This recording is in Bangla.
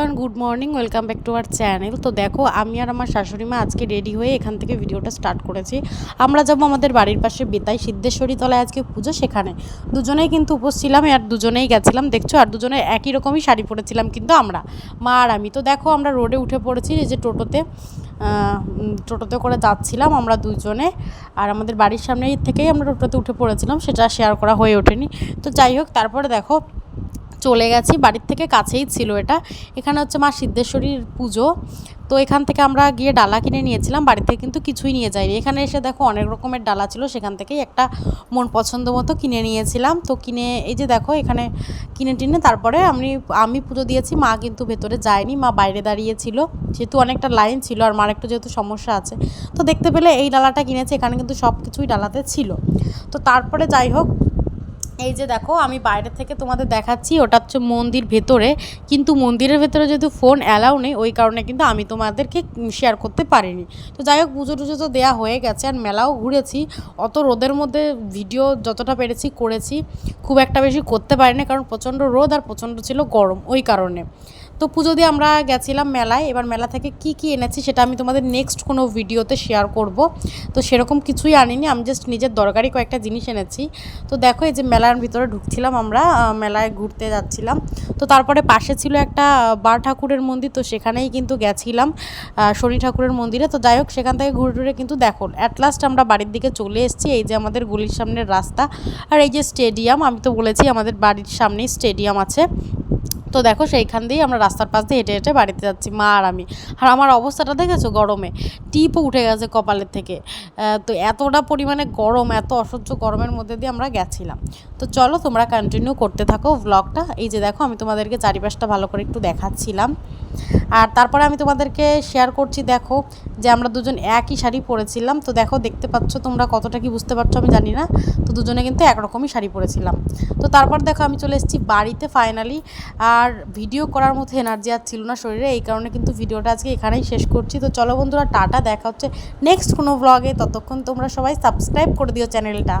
Everyone, good morning. Welcome back to our channel. তো দেখো, আমি আর আমার শাশুড়ি মা আজকে রেডি হয়ে এখান থেকে ভিডিওটা স্টার্ট করেছি। আমরা যাবো আমাদের বাড়ির পাশে বেতাই সিদ্ধেশ্বরী তলায়, আজকে পুজো, সেখানে দুজনেই কিন্তু উপোস ছিলাম আর দুজনেই গেছিলাম, দেখছো। আর দুজনে একই রকমই শাড়ি পরেছিলাম কিন্তু আমরা, মা আর আমি। তো দেখো, আমরা রোডে উঠে পড়েছি, এই যে টোটোতে করে যাচ্ছিলাম আমরা দুজনে। আর আমাদের বাড়ির সামনে থেকেই আমরা টোটোতে উঠে পড়েছিলাম, সেটা শেয়ার করা হয়ে ওঠেনি। তো যাই হোক, তারপরে দেখো চলে গেছি, বাড়ির থেকে কাছেই ছিল এটা। এখানে হচ্ছে মা সিদ্ধেশ্বরীর পুজো। তো এখান থেকে আমরা গিয়ে ডালা কিনে নিয়েছিলাম, বাড়ি থেকে কিন্তু কিছুই নিয়ে যাইনি। এখানে এসে দেখো অনেক রকমের ডালা ছিল, সেখান থেকেই একটা মন পছন্দ মতো কিনে নিয়েছিলাম। তো কিনে এই যে দেখো এখানে কিনে তারপরে আমি পুজো দিয়েছি, মা কিন্তু ভেতরে যায়নি, মা বাইরে দাঁড়িয়েছিল, যেহেতু অনেকটা লাইন ছিল আর মার একটু যেহেতু সমস্যা আছে। তো দেখতে পেলে এই ডালাটা কিনেছে, এখানে কিন্তু সব কিছুই ডালাতে ছিল। তো তারপরে যাই হোক, এই যে দেখো আমি বাইরে থেকে তোমাদের দেখাচ্ছি, ওটা হচ্ছে মন্দির ভেতরে, কিন্তু মন্দিরের ভেতরে যেহেতু ফোন অ্যালাউ নেই, ওই কারণে কিন্তু আমি তোমাদেরকে শেয়ার করতে পারিনি। তো যাই হোক, পুজো টুজো তো দেওয়া হয়ে গেছে, আর মেলাও ঘুরেছি। অত রোদের মধ্যে ভিডিও যতটা পেরেছি করেছি, খুব একটা বেশি করতে পারিনি, কারণ প্রচণ্ড রোদ আর প্রচণ্ড ছিল গরম, ওই কারণে। তো পুজো দিয়ে আমরা গেছিলাম মেলায়। এবার মেলা থেকে কি কি এনেছি সেটা আমি তোমাদের নেক্সট কোনো ভিডিওতে শেয়ার করব। তো সেরকম কিছুই আনিনি, আমি জাস্ট নিজের দরকারি কয়েকটা জিনিস এনেছি। তো দেখো, এই যে মেলার ভিতরে ঢুকছিলাম আমরা, মেলায় ঘুরতে যাচ্ছিলাম। তো তারপরে পাশে ছিল একটা বার ঠাকুরের মন্দির, তো সেখানেই কিন্তু গেছিলাম, শনি ঠাকুরের মন্দিরে। তো যাই হোক, সেখান থেকে ঘুরে টুরে কিন্তু দেখো অ্যাট লাস্ট আমরা বাড়ির দিকে চলে এসেছি। এই যে আমাদের গলির সামনের রাস্তা, আর এই যে স্টেডিয়াম, আমি তো বলেছি আমাদের বাড়ির সামনেই স্টেডিয়াম আছে। তো দেখো, সেইখান দিয়েই আমরা রাস্তার পাশ দিয়ে হেঁটে হেঁটে বাড়িতে যাচ্ছি, মা আর আমি। আর আমার অবস্থাটা দেখেছো, গরমে টিপও উঠে গেছে কপালের থেকে। তো এতটা পরিমাণে গরম, এত অসহ্য গরমের মধ্যে দিয়ে আমরা গেছিলাম। তো চলো, তোমরা কন্টিনিউ করতে থাকো ব্লগটা। এই যে দেখো, আমি তোমাদেরকে চারিপাশটা ভালো করে একটু দেখাচ্ছিলাম। আর তারপরে আমি তোমাদেরকে শেয়ার করছি, দেখো যে আমরা দুজন একই শাড়ি পরেছিলাম। তো দেখো, দেখতে পাচ্ছ তোমরা, কতটা কি বুঝতে পারছো আমি জানি না। তো দুজনে কিন্তু একরকমই শাড়ি পরেছিলাম। তো তারপর দেখো, আমি চলে এসেছি বাড়িতে ফাইনালি। আর ভিডিও করার মতো এনার্জি আর ছিল না শরীরে, এই কারণে কিন্তু ভিডিওটা আজকে এখানেই শেষ করছি। তো চলো বন্ধুরা, টাটা, দেখা হচ্ছে নেক্সট কোনো ব্লগে। ততক্ষণ তোমরা সবাই সাবস্ক্রাইব করে দিও চ্যানেলটা।